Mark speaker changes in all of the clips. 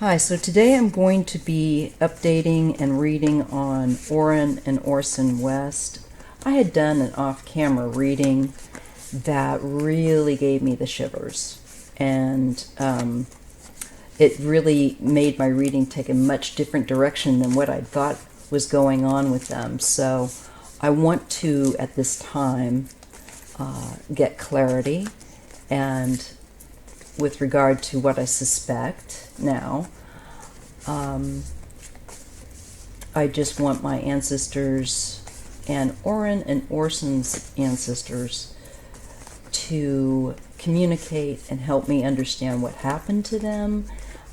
Speaker 1: Hi, so today I'm going to be updating and reading on Orrin and Orson West. I had done an off-camera reading that really gave me the shivers, and it really made my reading take a much different direction than what I thought was going on with them. So I want to, at this time, get clarity and with regard to what I suspect now. I just want my ancestors and Orrin and Orson's ancestors to communicate and help me understand what happened to them,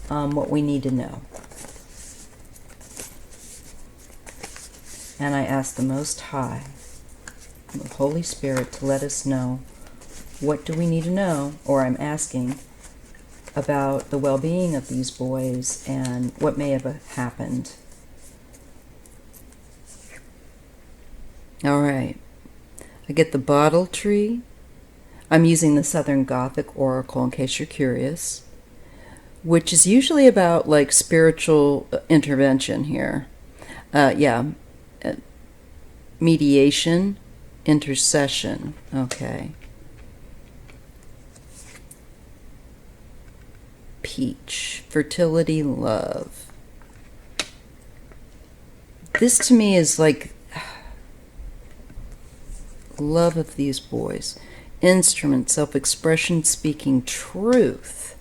Speaker 1: what we need to know. And I ask the Most High, the Holy Spirit, to let us know what do we need to know, or I'm asking about the well-being of these boys and what may have happened. All right, I get the bottle tree. I'm using the Southern Gothic Oracle in case you're curious, which is usually about like spiritual intervention here. Mediation, intercession. Okay. Peach, fertility, love. This to me is like love of these boys. Instrument, self-expression, speaking truth.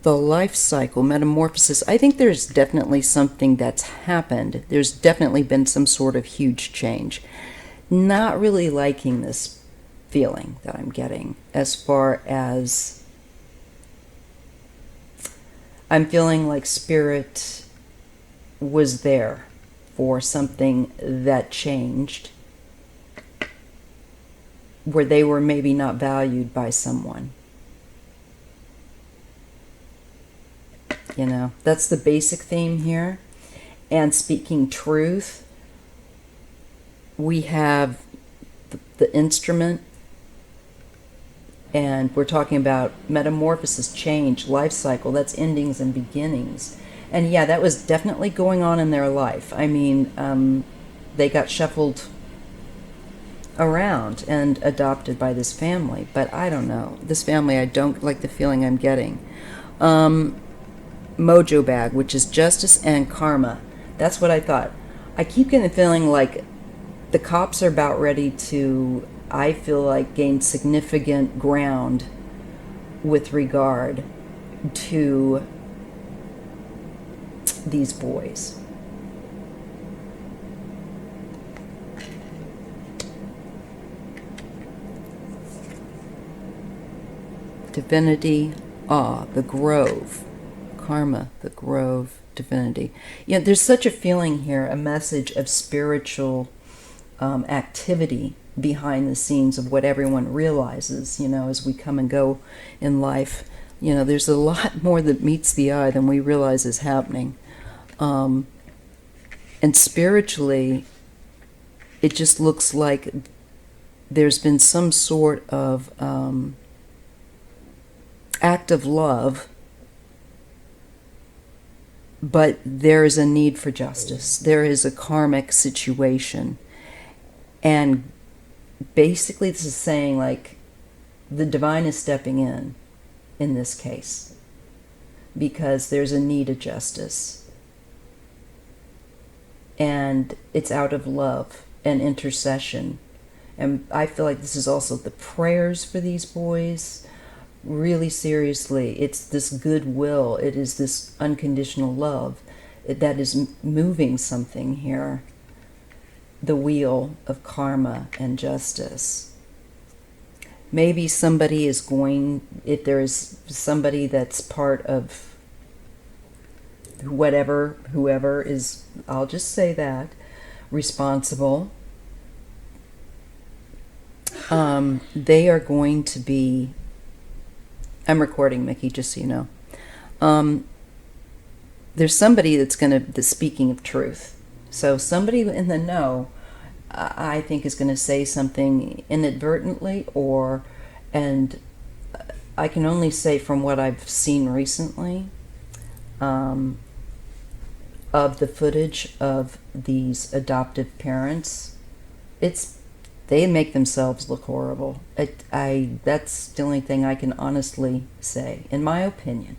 Speaker 1: The life cycle, metamorphosis. I think there's definitely something that's happened. There's definitely been some sort of huge change. Not really liking this feeling that I'm getting as far as I'm feeling like spirit was there for something that changed, where they were maybe not valued by someone. You know, that's the basic theme here. And speaking truth, we have the instrument, and we're talking about metamorphosis, change, life cycle. That's endings and beginnings. And yeah, that was definitely going on in their life. I mean, they got shuffled around and adopted by this family. But I don't know. This family, I don't like the feeling I'm getting. Mojo bag, which is justice and karma. That's what I thought. I keep getting the feeling like the cops are about ready to, I feel like, gain significant ground with regard to these boys. Divinity, the grove. Karma, the grove, divinity. Yeah, there's such a feeling here, a message of spiritual activity behind the scenes of what everyone realizes, you know, as we come and go in life. You know, there's a lot more that meets the eye than we realize is happening. And spiritually, it just looks like there's been some sort of act of love, but there is a need for justice. There is a karmic situation. And basically this is saying like the divine is stepping in this case, because there's a need of justice. And it's out of love and intercession. And I feel like this is also the prayers for these boys. Really seriously, it's this goodwill, it is this unconditional love that is moving something here. The wheel of karma and justice. Maybe somebody is going, if there is somebody that's part of whoever is, I'll just say that, responsible, they are going to be, I'm recording, Mickey, just so you know. There's somebody that's speaking of truth. So somebody in the know, I think, is going to say something inadvertently, and I can only say from what I've seen recently, of the footage of these adoptive parents, they make themselves look horrible. That's the only thing I can honestly say, in my opinion.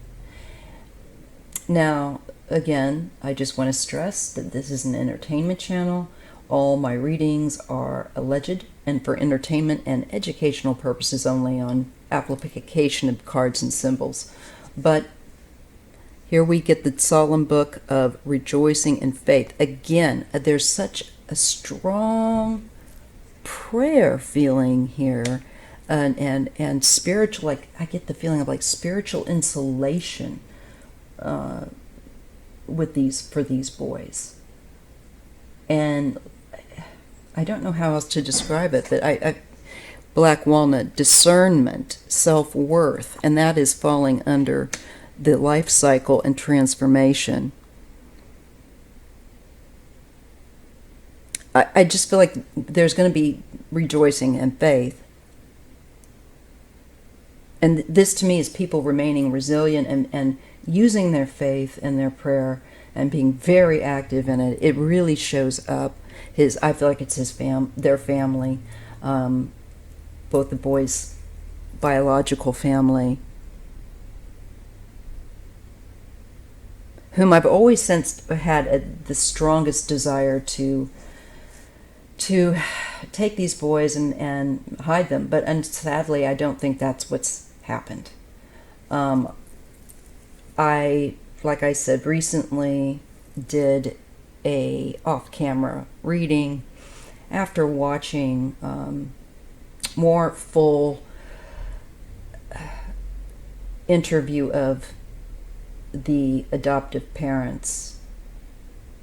Speaker 1: Now, again, I just want to stress that this is an entertainment channel. All my readings are alleged and for entertainment and educational purposes only on application of cards and symbols. But here we get the solemn book of rejoicing in faith. Again, there's such a strong prayer feeling here, and spiritual, like I get the feeling of like spiritual insulation for these boys. And I don't know how else to describe it, but I black walnut, discernment, self-worth, and that is falling under the life cycle and transformation. I just feel like there's going to be rejoicing and faith. And this to me is people remaining resilient and using their faith and their prayer and being very active in it. It really shows up. I feel like it's their family, both the boys' biological family, whom I've always sensed had the strongest desire to take these boys and hide them, but sadly I don't think that's what's happened. I, like I said, recently did a off-camera reading after watching more full interview of the adoptive parents,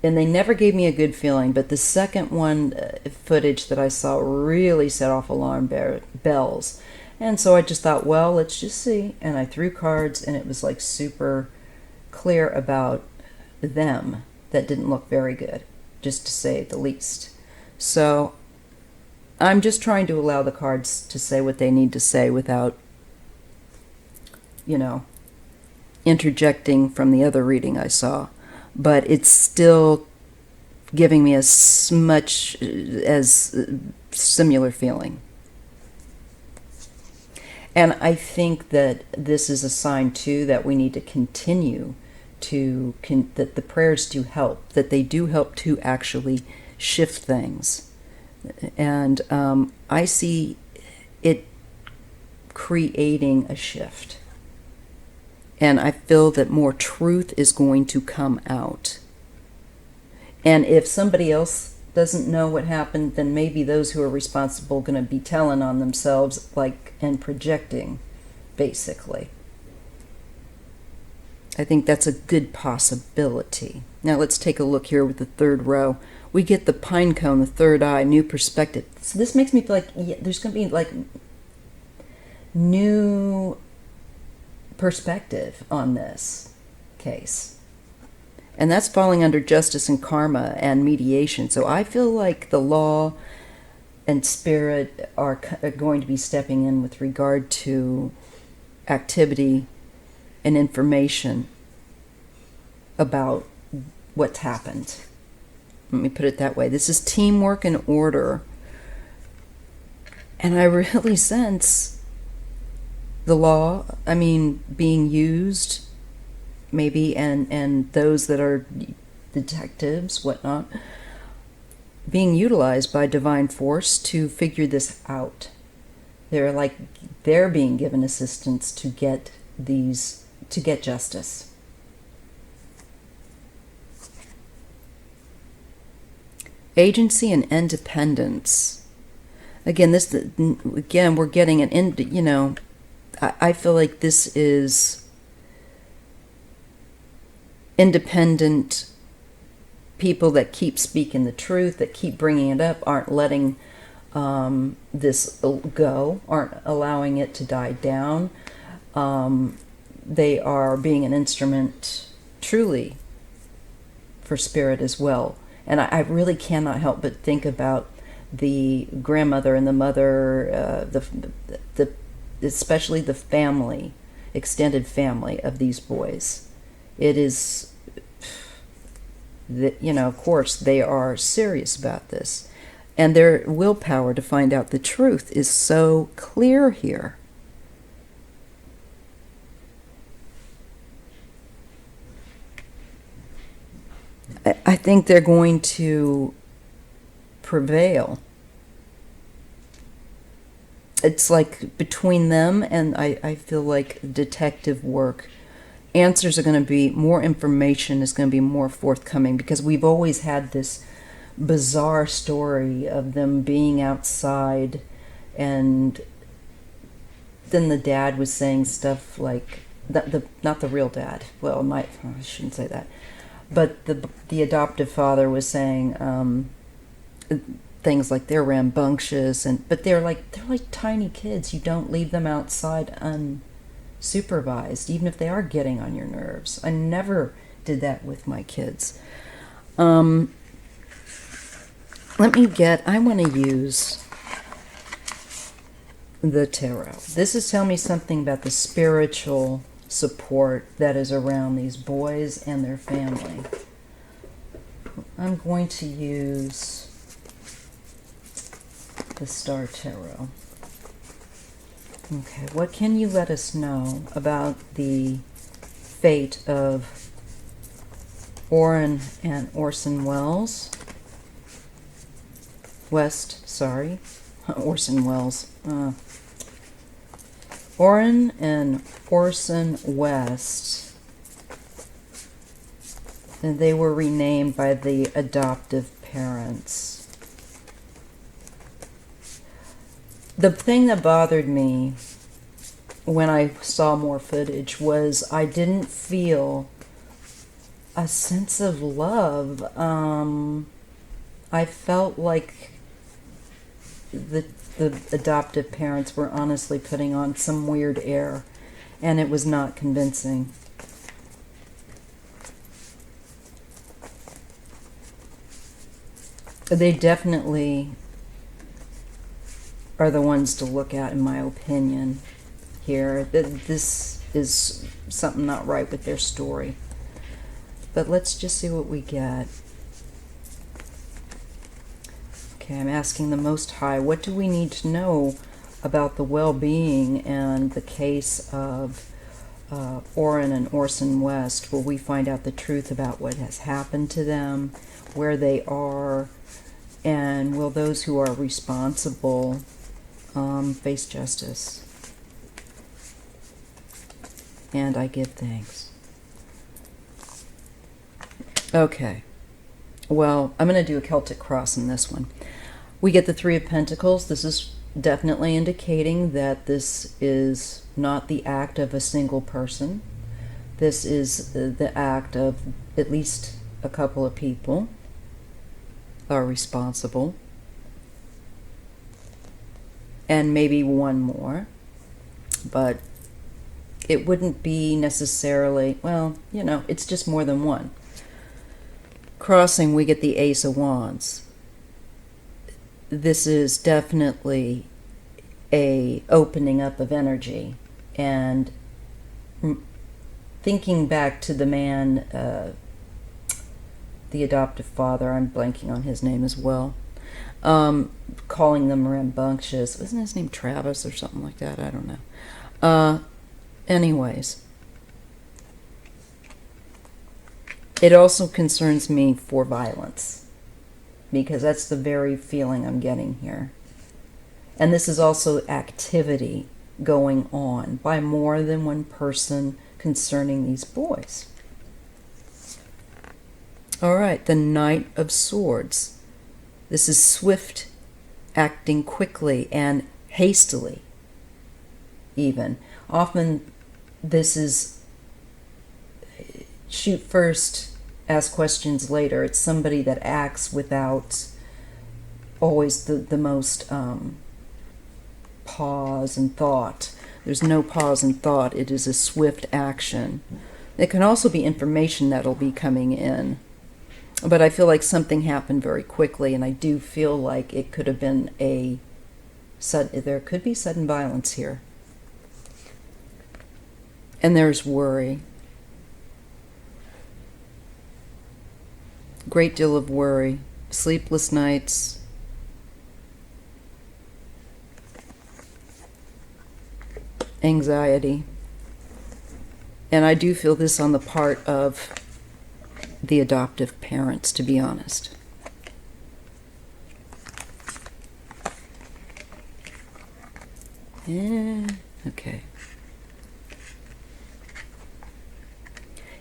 Speaker 1: and they never gave me a good feeling, but the second one footage that I saw really set off alarm bells. And so I just thought, well, let's just see. And I threw cards, and it was like super clear about them that didn't look very good, just to say the least. So I'm just trying to allow the cards to say what they need to say without, interjecting from the other reading I saw. But it's still giving me as much as similar feeling. And I think that this is a sign, too, that we need to continue that the prayers do help, that they do help to actually shift things. And I see it creating a shift. And I feel that more truth is going to come out. And if somebody else doesn't know what happened, then maybe those who are responsible are going to be telling on themselves, and projecting, basically. I think that's a good possibility. Now let's take a look here with the third row. We get the pine cone, the third eye, new perspective. So this makes me feel like there's going to be new perspective on this case. And that's falling under justice and karma and mediation. So I feel like the law and spirit are going to be stepping in with regard to activity and information about what's happened. Let me put it that way. This is teamwork and order. And I really sense the law, being used, maybe, and those that are detectives, whatnot, being utilized by divine force to figure this out. They're being given assistance to get justice. Agency and independence. Again, we're getting I feel like this is independent people that keep speaking the truth, that keep bringing it up, aren't letting this go, aren't allowing it to die down. They are being an instrument truly for spirit as well. And I really cannot help but think about the grandmother and the mother, the especially the family, extended family of these boys. It is, of course, they are serious about this. And their willpower to find out the truth is so clear here. I think they're going to prevail. It's like between them and I feel like detective work, answers are going to be, more information is going to be more forthcoming, because we've always had this bizarre story of them being outside, and then the dad was saying stuff like, not the real dad, well, I shouldn't say that, but the adoptive father was saying things like they're rambunctious, but they're like tiny kids. You don't leave them outside unsupervised, even if they are getting on your nerves. I never did that with my kids. I want to use the tarot. This is telling me something about the spiritual support that is around these boys and their family. I'm going to use the Star Tarot. Okay, what can you let us know about the fate of Orrin and Orson Orson Welles. Orrin and Orson West. And they were renamed by the adoptive parents. The thing that bothered me when I saw more footage was I didn't feel a sense of love. I felt like the adoptive parents were honestly putting on some weird air, and it was not convincing. They definitely are the ones to look at, in my opinion, here. This is something not right with their story. But let's just see what we get. Okay, I'm asking the Most High, what do we need to know about the well-being and the case of Orrin and Orson West? Will we find out the truth about what has happened to them, where they are, and will those who are responsible face justice? And I give thanks. Okay. Well, I'm going to do a Celtic cross in this one. We get the Three of Pentacles. This is definitely indicating that this is not the act of a single person. This is the act of at least a couple of people are responsible. And maybe one more. But it wouldn't be necessarily, well, it's just more than one. Crossing, we get the Ace of Wands. This is definitely a opening up of energy, and thinking back to the man, the adoptive father, I'm blanking on his name as well, calling them rambunctious. Wasn't his name Travis or something like that? I don't know. Anyways. It also concerns me for violence, because that's the very feeling I'm getting here. And this is also activity going on by more than one person concerning these boys. All right, the Knight of Swords. This is swift, acting quickly and hastily, even. Often this is shoot first, ask questions later. It's somebody that acts without always the most pause and thought. There's no pause and thought. It is a swift action. It can also be information that'll be coming in. But I feel like something happened very quickly, and I do feel like it could have been there could be sudden violence here. And there's worry. Great deal of worry. Sleepless nights. Anxiety. And I do feel this on the part of the adoptive parents, to be honest. Yeah, okay.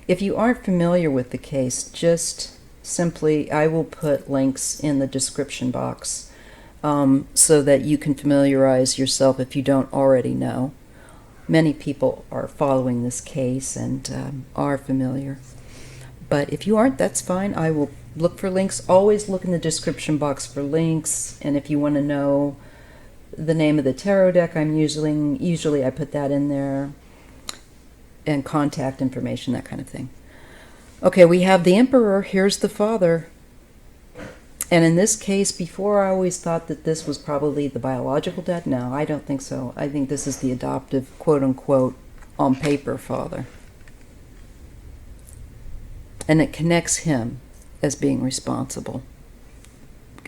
Speaker 1: If you aren't familiar with the case, just simply, I will put links in the description box so that you can familiarize yourself if you don't already know. Many people are following this case and are familiar. But if you aren't, that's fine. I will look for links. Always look in the description box for links. And if you want to know the name of the tarot deck I'm using, usually I put that in there. And contact information, that kind of thing. Okay, we have the Emperor. Here's the Father. And in this case, before I always thought that this was probably the biological dad. No, I don't think so. I think this is the adoptive, quote-unquote, on paper father. And it connects him as being responsible,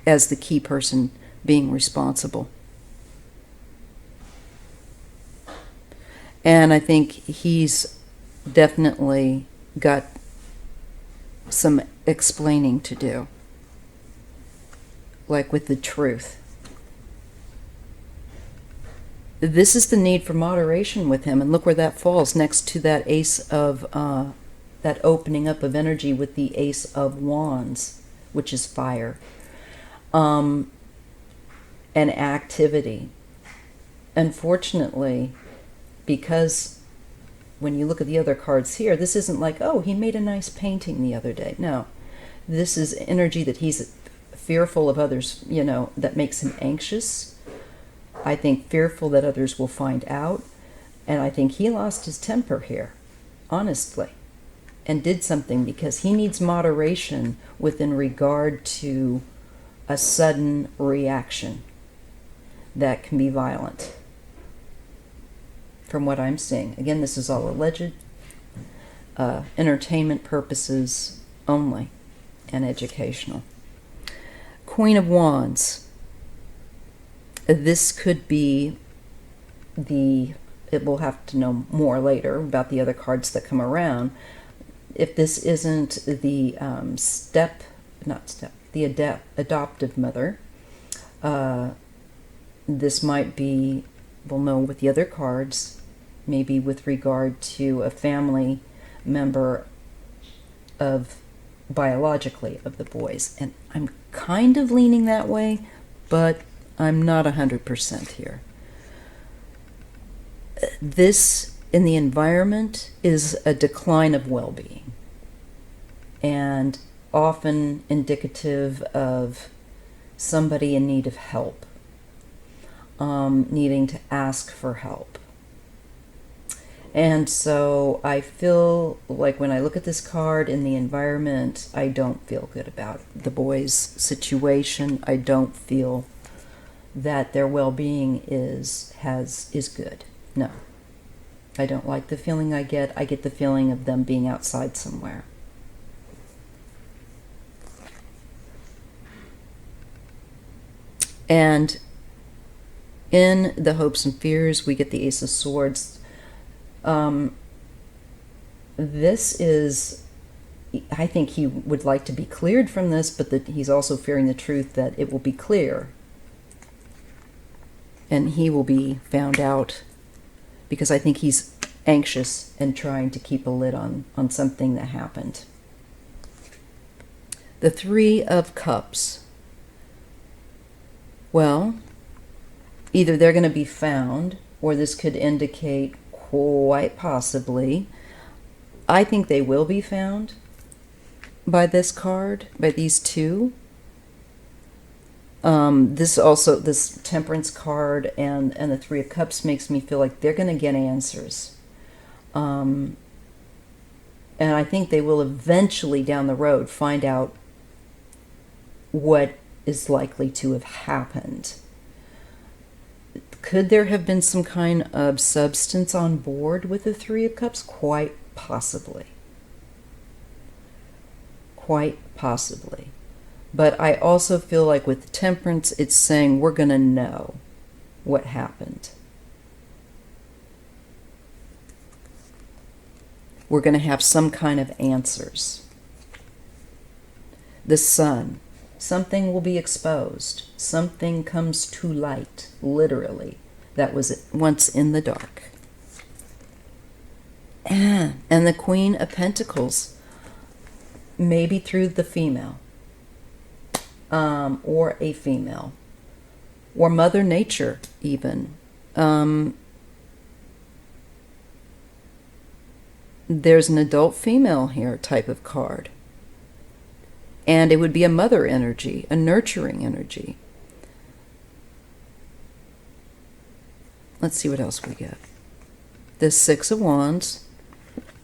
Speaker 1: as the key person being responsible. And I think he's definitely got some explaining to do, like with the truth. This is the need for moderation with him, and look where that falls next to that ace of, that opening up of energy with the Ace of Wands, which is fire, and activity. Unfortunately, because when you look at the other cards here, this isn't like, oh, he made a nice painting the other day. No, this is energy that he's fearful of others, that makes him anxious. I think fearful that others will find out. And I think he lost his temper here, honestly, and did something because he needs moderation within regard to a sudden reaction that can be violent. From what I'm seeing. Again, this is all alleged, entertainment purposes only, and educational. Queen of Wands. This could be we'll have to know more later about the other cards that come around. If this isn't the adoptive mother, this might be, we'll know with the other cards, maybe with regard to a family member of biologically of the boys. And I'm kind of leaning that way, but I'm not 100% here. This, in the environment, is a decline of well-being, and often indicative of somebody in need of help, needing to ask for help. And so I feel like when I look at this card in the environment, I don't feel good about the boys' situation. I don't feel that their well-being is good. No. I don't like the feeling I get. I get the feeling of them being outside somewhere. And in the hopes and fears, we get the Ace of Swords. This is, I think he would like to be cleared from this, but that he's also fearing the truth that it will be clear. And he will be found out, because I think he's anxious and trying to keep a lid on something that happened. The Three of Cups. Well, either they're going to be found, or this could indicate, quite possibly, I think they will be found by this card, by these two. This Temperance card and the Three of Cups makes me feel like they're going to get answers. And I think they will eventually down the road find out what is likely to have happened. Could there have been some kind of substance on board with the Three of Cups? Quite possibly. Quite possibly. But I also feel like with Temperance, it's saying we're going to know what happened. We're going to have some kind of answers. The Sun. Something will be exposed. Something comes to light, literally, that was once in the dark. And the Queen of Pentacles, maybe through the female, or a female, or Mother Nature even. There's an adult female here type of card. And it would be a mother energy, a nurturing energy. Let's see what else we get. The Six of Wands.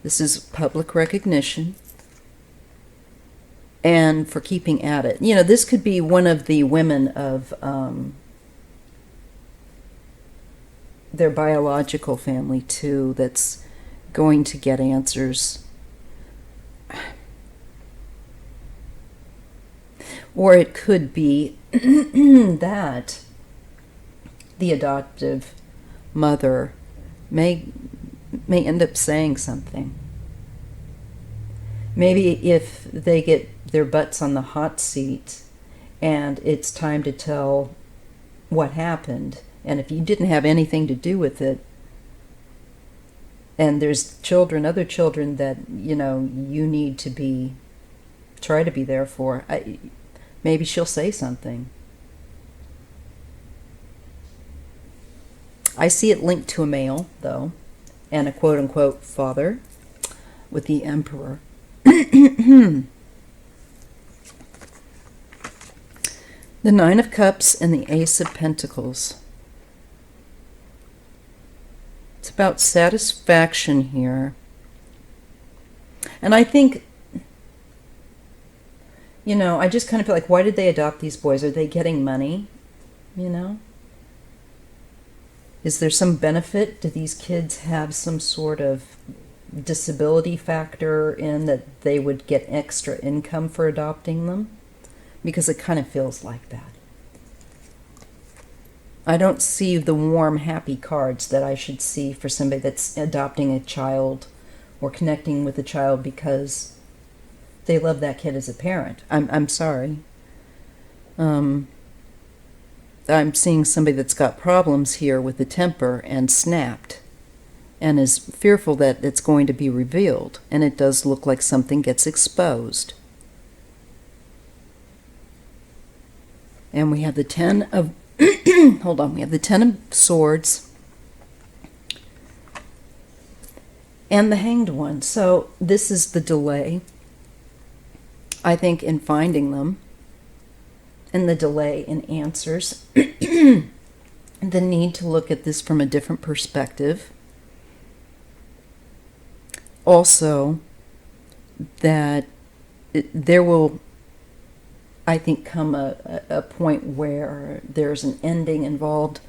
Speaker 1: This is public recognition. And for keeping at it. You know, this could be one of the women of their biological family, too, that's going to get answers. Or it could be that the adoptive mother may end up saying something. Maybe if they get their butts on the hot seat and it's time to tell what happened, and if you didn't have anything to do with it, and there's children, other children that, you know, you need to try to be there for, maybe she'll say something. I see it linked to a male, though, and a quote-unquote father with the Emperor. The Nine of Cups and the Ace of Pentacles. It's about satisfaction here. And I think, you know, I just kind of feel like, why did they adopt these boys? Are they getting money? You know? Is there some benefit? Do these kids have some sort of disability factor in that they would get extra income for adopting them? Because it kind of feels like that. I don't see the warm, happy cards that I should see for somebody that's adopting a child or connecting with a child because they love that kid as a parent. I'm sorry. I'm seeing somebody that's got problems here with the temper and snapped and is fearful that it's going to be revealed. And it does look like something gets exposed. And we have the Ten of... hold on. We have the Ten of Swords and the Hanged One. So this is the delay, I think, in finding them, and the delay in answers. The need to look at this from a different perspective. Also, that there will, I think, come a point where there's an ending involved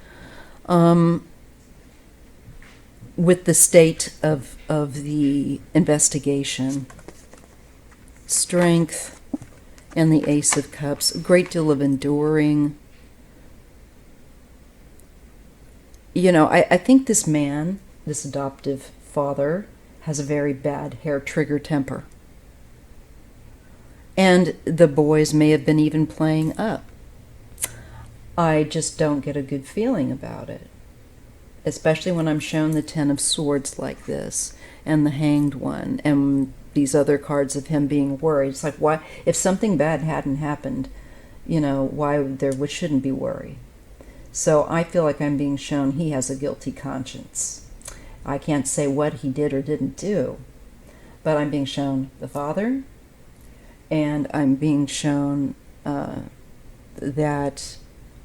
Speaker 1: with the state of the investigation. Strength and the Ace of Cups. A great deal of enduring. You know, I think this man, this adoptive father, has a very bad hair-trigger temper. And the boys may have been even playing up. I just don't get a good feeling about it. Especially when I'm shown the Ten of Swords like this, and the Hanged One, and these other cards of him being worried. It's like, why, if something bad hadn't happened, you know, why there shouldn't be worry. So I feel like I'm being shown he has a guilty conscience. I can't say what he did or didn't do, but I'm being shown the father, and I'm being shown that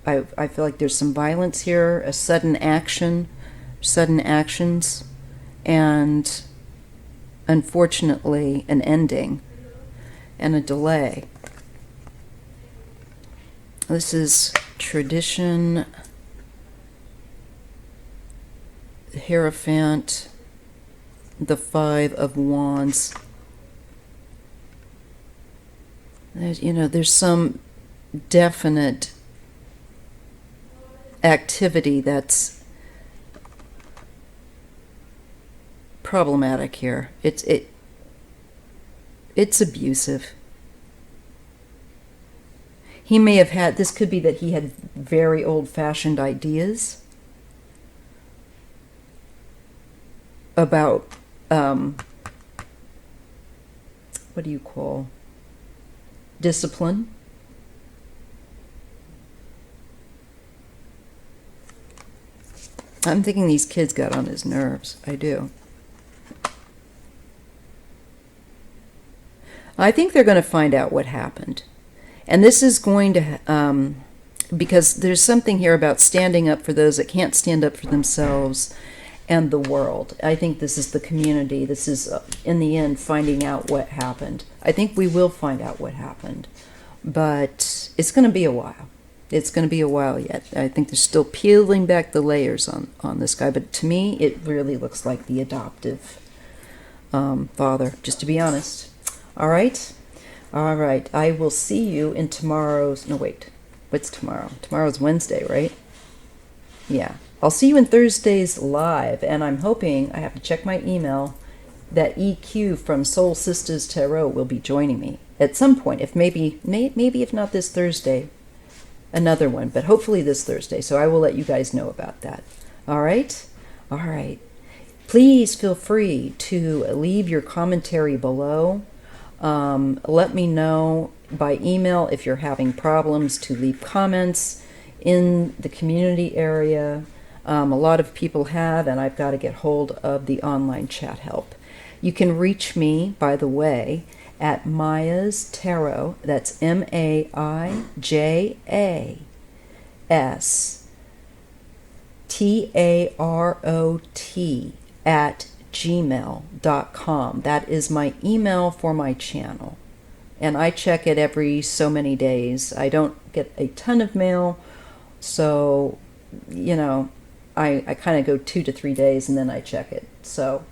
Speaker 1: I feel like there's some violence here, a sudden actions, and unfortunately an ending and a delay. This is tradition Hierophant, the Five of Wands. There's some definite activity that's problematic here. It's abusive. He may have had, this could be that he had very old-fashioned ideas about, what do you call, discipline. I'm thinking these kids got on his nerves. I do. I think they're going to find out what happened. And this is going to, because there's something here about standing up for those that can't stand up for themselves and the world. I think this is the community. This is, in the end, finding out what happened. I think we will find out what happened. But it's going to be a while. It's going to be a while yet. I think they're still peeling back the layers on this guy. But to me, it really looks like the adoptive father, just to be honest. All right? All right. I will see you in tomorrow's... No, wait. What's tomorrow? Tomorrow's Wednesday, right? Yeah. I'll see you in Thursday's live. And I'm hoping, I have to check my email, that EQ from Soul Sisters Tarot will be joining me at some point. If maybe if not this Thursday, another one. But hopefully this Thursday. So I will let you guys know about that. All right? All right. Please feel free to leave your commentary below. Let me know by email if you're having problems to leave comments in the community area. A lot of people have, and I've got to get hold of the online chat help. You can reach me, by the way, at Maya's Tarot. That's MAIJASTAROT at gmail.com. That is my email for my channel, and I check it every so many days. I don't get a ton of mail, so I kind of go 2 to 3 days and then I check it. So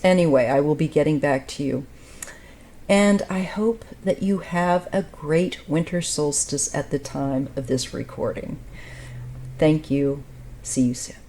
Speaker 1: anyway, I will be getting back to you, and I hope that you have a great winter solstice at the time of this recording. Thank you. See you soon.